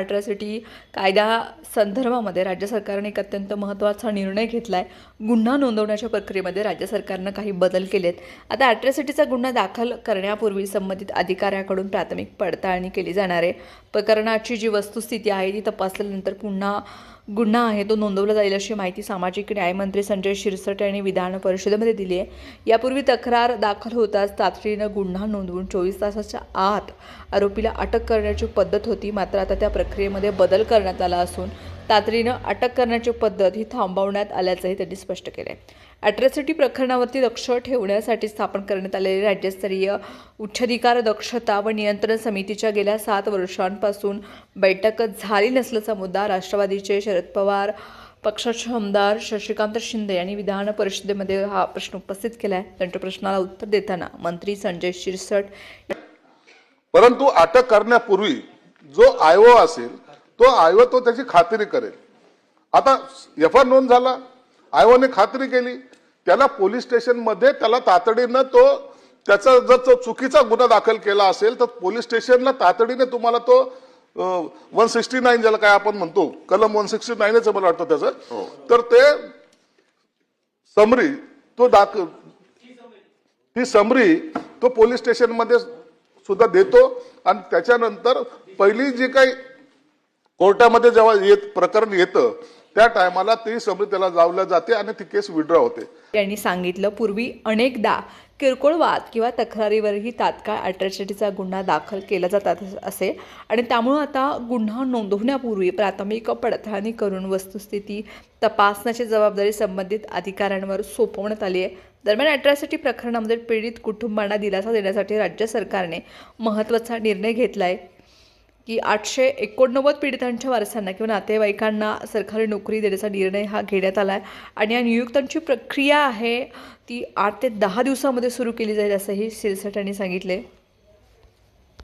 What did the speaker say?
Atrocity कायदा संदर्भामध्ये राज्य सरकारने एक अत्यंत महत्त्वाचा निर्णय घेतला आहे। गुन्हा नोंदवण्याच्या प्रक्रियेमध्ये राज्य सरकारनं काही बदल केलेत। आता अॅट्रॉसिटीचा गुन्हा दाखल करण्यापूर्वी संबंधित अधिकाऱ्याकडून प्राथमिक पडताळणी केली जाणार आहे। प्रकरणाची जी वस्तुस्थिती आहे ती तपासल्यानंतर पुन्हा गुन्हा आहे तो नोंदवला जाईल अशी माहिती सामाजिक न्यायमंत्री संजय शिरसाट यांनी विधान परिषदेमध्ये दिली आहे। यापूर्वी तक्रार दाखल होताच तातडीनं गुन्हा नोंदवून 24 तासाच्या आत आरोपीला अटक करण्याची पद्धत होती। मात्र आता त्या प्रक्रियेमध्ये बदल करण्यात आला असून तातडीनं अटक करण्याची पद्धत ही थांबवण्यात आल्याचंही त्यांनी स्पष्ट केलं आहे। अॅट्रॉसिटी प्रकरणावरती लक्ष ठेवण्यासाठी स्थापन करण्यात आलेली राज्यस्तरीय उच्चाधिकार दक्षता व नियंत्रण समितीच्या गेल्या 7 वर्षांपासून बैठकच झाली नसल्याचा मुद्दा राष्ट्रवादीचे शरद पवार पक्षाचे आमदार शशिकांत शिंदे यांनी विधान परिषदेमध्ये हा प्रश्न उपस्थित केला आहे। त्यांच्या प्रश्नाला उत्तर देताना मंत्री संजय शिरसाट परंतु अटक करण्यापूर्वी जो आयओ असेल तो आयओ तो त्याची खात्री करेल। आता एफआर नोंद झाला, आयओने खात्री केली, त्याला पोलीस स्टेशन मध्ये त्याला तातडीनं तो त्याचा जर तो चुकीचा गुन्हा दाखल केला असेल तर पोलीस स्टेशनला तातडीने तुम्हाला तो 169 ज्याला काय आपण म्हणतो कलम 169च मला वाटतं त्याचं, तर ते समरी तो ती समरी तो पोलीस स्टेशन मध्ये सुद्धा देतो आणि त्याच्यानंतर पहिली जी काही कोर्टामध्ये जेव्हा प्रकरण येतं त्या टायमाला ती समरी त्याला जावल्या जाते आणि ती केस विड्रॉ होते। यांनी सांगितलं पूर्वी अनेकदा किरकोळ वाद किंवा तक्रारीवरही तात्काळ अॅट्रॉसिटीचा गुन्हा दाखल केला जात असे आणि त्यामुळे आता गुन्हा नोंदवण्यापूर्वी प्राथमिक पडताळणी करून वस्तुस्थिती तपासण्याची जबाबदारी संबंधित अधिकाऱ्यांवर सोपवण्यात आली आहे। दरम्यान अॅट्रॉसिटी प्रकरणामध्ये पीडित कुटुंबांना दिलासा देण्यासाठी राज्य सरकारने महत्त्वाचा निर्णय घेतला आहे की 889 पीडितांच्या वारसांना किंवा नातेवाईकांना सरकारी नोकरी देण्याचा निर्णय हा घेण्यात आला आहे आणि या नियुक्त्यांची प्रक्रिया आहे ती 8 ते 10 दिवसामध्ये सुरू केली जाईल असंही शिरसाट यांनी सांगितले।